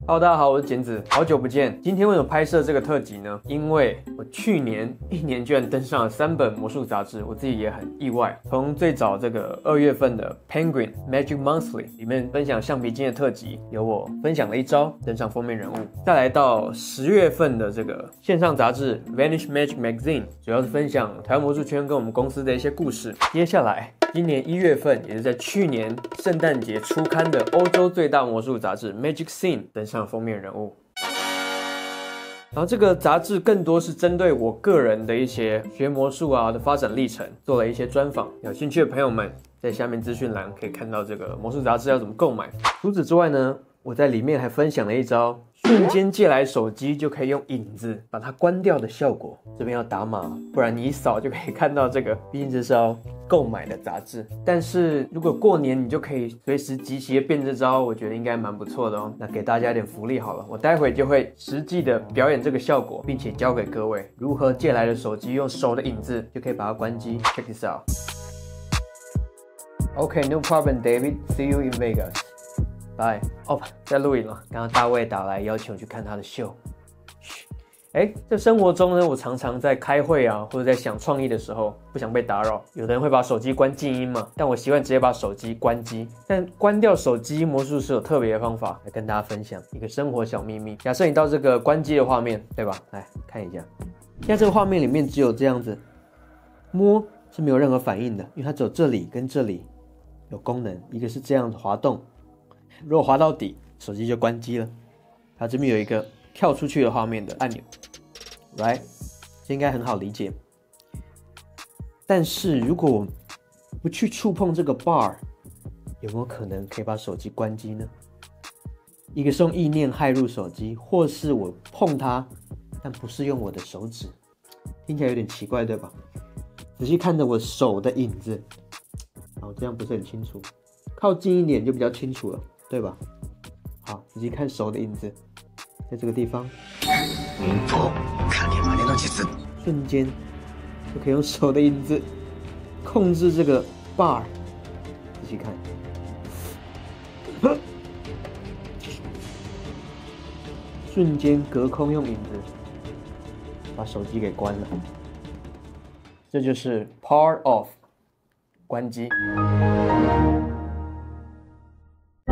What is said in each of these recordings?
Hello， 大家好，我是简子，好久不见。今天为什么拍摄这个特辑呢？因为我去年一年居然登上了3本魔术杂志，我自己也很意外。从最早这个2月份的 Penguin Magic Monthly 里面分享橡皮筋的特辑，有我分享了一招登上封面人物。再来到10月份的这个线上杂志 Vanish Magic Magazine， 主要是分享台湾魔术圈跟我们公司的一些故事。接下来今年1月份，也是在去年圣诞节出刊的欧洲最大魔术杂志 Magic Scene 登上封面人物。然后这个杂志更多是针对我个人的一些学魔术的发展历程做了一些专访，有兴趣的朋友们在下面资讯栏可以看到这个魔术杂志要怎么购买。除此之外呢，我在里面还分享了一招瞬间借来手机就可以用影子把它关掉的效果。这边要打码，不然你一扫就可以看到这个，毕竟这是要购买的杂志。但是如果过年你就可以随时即席的变这招，我觉得应该蛮不错的哦。那给大家一点福利好了，我待会就会实际的表演这个效果，并且教给各位如何借来的手机用手的影子就可以把它关机。Check this out. Okay, no problem, David. See you in Vegas. Bye. 哦，在录影了。刚刚大卫打来邀请我去看他的秀。在生活中呢，我常常在开会或者在想创意的时候，不想被打扰。有的人会把手机关静音嘛，但我习惯直接把手机关机。但关掉手机，魔术师有特别的方法来跟大家分享一个生活小秘密。假设你到这个关机的画面，对吧？来看一下，现在这个画面里面只有这样子，摸是没有任何反应的，因为它只有这里跟这里有功能，一个是这样子滑动。如果滑到底，手机就关机了。它这边有一个跳出去的画面的按钮 ，right？ 这应该很好理解。但是如果我不去触碰这个 bar， 有没有可能可以把手机关机呢？一个是用意念骇入手机，或是我碰它，但不是用我的手指，听起来有点奇怪，对吧？仔细看着我手的影子，这样不是很清楚，靠近一点就比较清楚了。对吧？好，仔细看手的影子，在这个地方，瞬间就可以用手的影子控制这个 bar。仔细看，瞬间隔空用影子把手机给关了，这就是 Power Off 关机。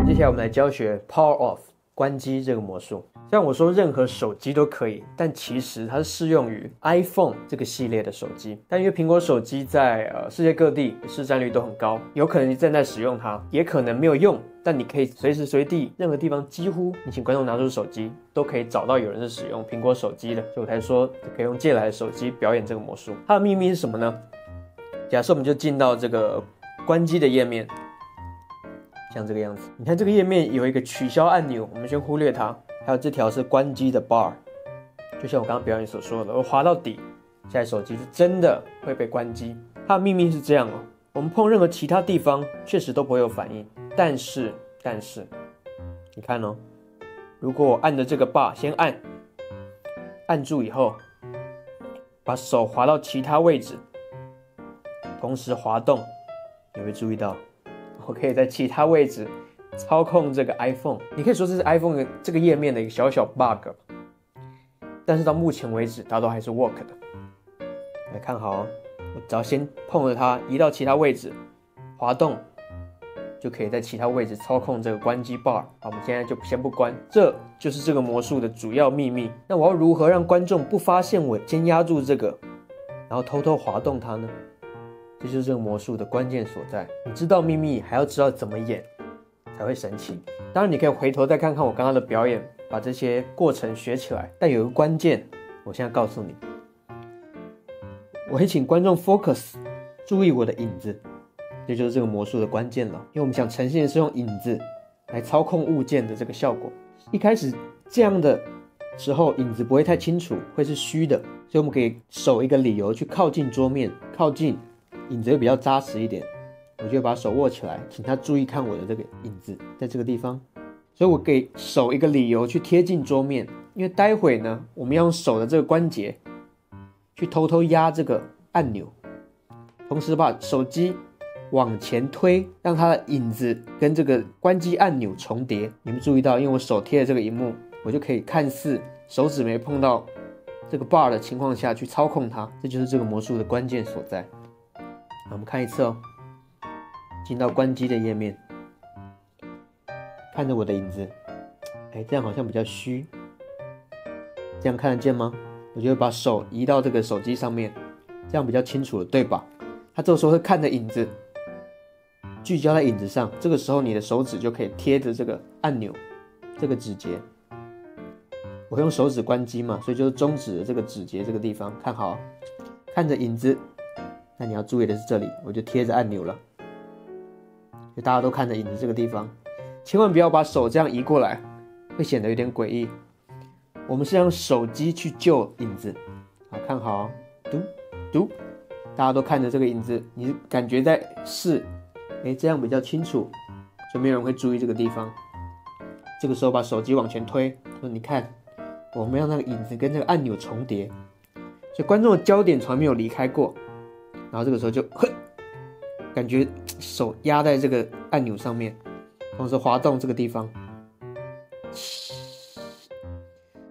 接下来我们来教学 Power Off 关机这个魔术。虽然我说任何手机都可以，但其实它是适用于 iPhone 这个系列的手机。但因为苹果手机在世界各地市占率都很高，有可能你正在使用它，也可能没有用，但你可以随时随地任何地方，几乎你请观众拿出手机都可以找到有人是使用苹果手机的，所以我才说可以用借来的手机表演这个魔术。它的秘密是什么呢？假设我们就进到这个关机的页面，像这个样子，你看这个页面有一个取消按钮，我们先忽略它。还有这条是关机的 bar， 就像我刚刚表演所说的，我滑到底，现在手机是真的会被关机。它的秘密是这样我们碰任何其他地方确实都不会有反应，但是你看如果我按着这个 bar 先按住以后，把手滑到其他位置，同时滑动，你会注意到我可以在其他位置操控这个 iPhone。 你可以说这是 iPhone 这个页面的一个小小 bug， 但是到目前为止它都还是 work 的。来看好我只要先碰着它移到其他位置，滑动就可以在其他位置操控这个关机 bar。 好，我们现在就先不关，这就是这个魔术的主要秘密。那我要如何让观众不发现我先压住这个，然后偷偷滑动它呢？这就是这个魔术的关键所在。你知道秘密，还要知道怎么演才会神奇。当然你可以回头再看看我刚刚的表演，把这些过程学起来。但有一个关键，我现在告诉你，我会请观众 focus， 注意我的影子，这就是这个魔术的关键了。因为我们想呈现的是用影子来操控物件的这个效果。一开始这样的时候，影子不会太清楚，会是虚的，所以我们可以守一个理由去靠近桌面，靠近影子会比较扎实一点。我就会把手握起来，请他注意看我的这个影子在这个地方，所以我给手一个理由去贴近桌面。因为待会呢，我们要用手的这个关节去偷偷压这个按钮，同时把手机往前推，让它的影子跟这个关机按钮重叠。你们注意到，因为我手贴着这个荧幕，我就可以看似手指没碰到这个 bar 的情况下去操控它，这就是这个魔术的关键所在。好，我们看一次哦，进到关机的页面，看着我的影子，这样好像比较虚，这样看得见吗？我就会把手移到这个手机上面，这样比较清楚了，对吧？它这个时候会看着影子，聚焦在影子上，这个时候你的手指就可以贴着这个按钮，这个指节。我用手指关机嘛，所以就是中指的这个指节这个地方，看好，看着影子。那你要注意的是这里，我就贴着按钮了，就大家都看着影子这个地方，千万不要把手这样移过来，会显得有点诡异。我们是用手机去救影子，好，看好，嘟，大家都看着这个影子，你感觉在试，这样比较清楚，所以没有人会注意这个地方。这个时候把手机往前推，说你看，我们让那个影子跟那个按钮重叠，所以观众的焦点从来没有离开过。然后这个时候就感觉手压在这个按钮上面，同时滑动这个地方。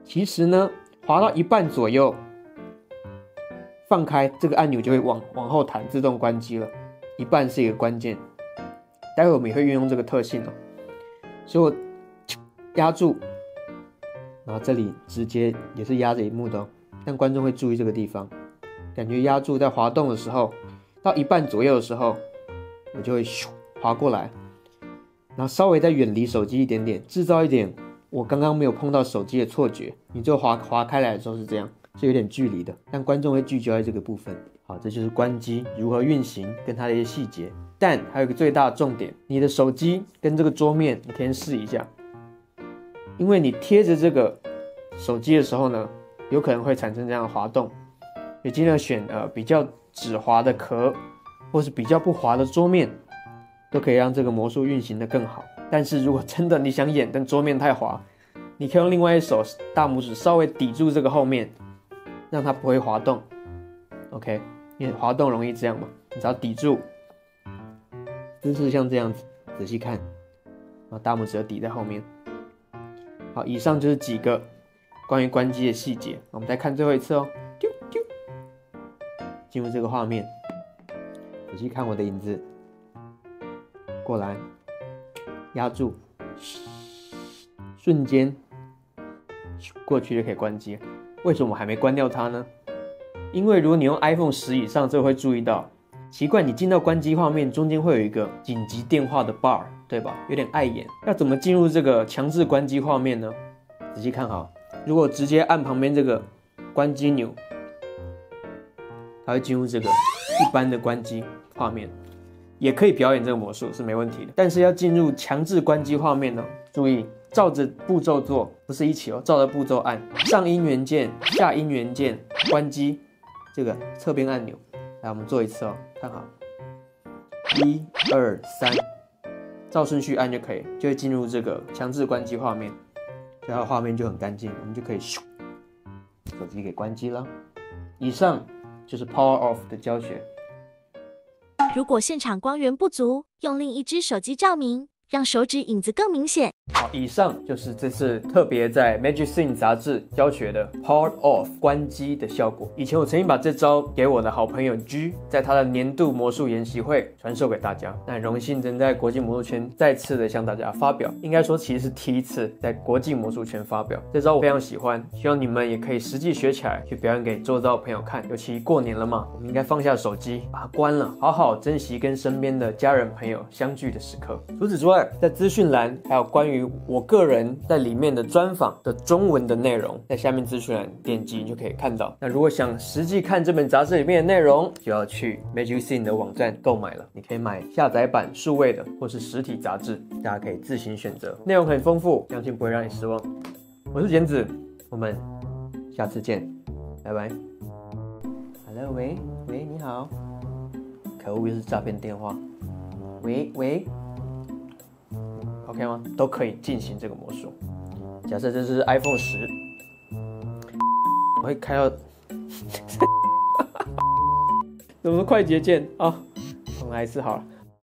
其实呢，滑到一半左右，放开这个按钮就会往后弹，自动关机了。一半是一个关键，待会我们也会运用这个特性哦。所以我压住，然后这里直接也是压着荧幕的哦，但观众会注意这个地方。感觉压住在滑动的时候，到一半左右的时候，我就会滑过来，然后稍微再远离手机一点点，制造一点我刚刚没有碰到手机的错觉。你就滑开来的时候是这样，是有点距离的，但观众会聚焦在这个部分。好，这就是关机如何运行跟它的一些细节。但还有一个最大的重点，你的手机跟这个桌面，你可以试一下，因为你贴着这个手机的时候呢，有可能会产生这样的滑动。也尽量选比较止滑的壳，或是比较不滑的桌面，都可以让这个魔术运行得更好。但是如果真的你想演，但桌面太滑，你可以用另外一手大拇指稍微抵住这个后面，让它不会滑动。OK， 因为滑动容易这样嘛，你只要抵住，姿势像这样子，仔细看，然后大拇指抵在后面。好，以上就是几个关于关机的细节，我们再看最后一次哦。进入这个画面，仔细看我的影子，过来，压住，瞬间过去就可以关机。为什么我还没关掉它呢？因为如果你用 iPhone 10以上，就会注意到，奇怪，你进到关机画面中间会有一个紧急电话的 bar， 对吧？有点碍眼。要怎么进入这个强制关机画面呢？仔细看好，如果直接按旁边这个关机钮，它会进入这个一般的关机画面，也可以表演这个魔术是没问题的。但是要进入强制关机画面呢，注意照着步骤做，不是一起哦，照着步骤按上音源键、下音源键、关机这个侧边按钮。来，我们做一次哦，看好，1、2、3，照顺序按就可以，就会进入这个强制关机画面，所以它的画面就很干净，我们就可以手机给关机了。以上就是 Power Off 的教学。如果现场光源不足，用另一只手机照明，让手指影子更明显。好，以上就是这次特别在 Magic Scene 杂志教学的 Power Off 关机的效果。以前我曾经把这招给我的好朋友 G， 在他的年度魔术研习会传授给大家。那很荣幸能在国际魔术圈再次的向大家发表，应该说其实是第一次在国际魔术圈发表。这招我非常喜欢，希望你们也可以实际学起来，去表演给周遭的朋友看。尤其过年了嘛，我们应该放下手机，把它关了，好好珍惜跟身边的家人朋友相聚的时刻。除此之外，在资讯栏还有关于我个人在里面的专访的中文的内容，在下面资讯栏点击就可以看到。那如果想实际看这本杂志里面的内容，就要去 Magic Scene 的网站购买了。你可以买下载版数位的或是实体杂志，大家可以自行选择，内容很丰富，相信不会让你失望。我是简子，我们下次见，拜拜。Hello， 喂，你好，可恶，又是诈骗电话。喂。OK 吗？都可以进行这个魔术。假设这是 iPhone 10，我会开到怎么快捷键啊？重来一次好了。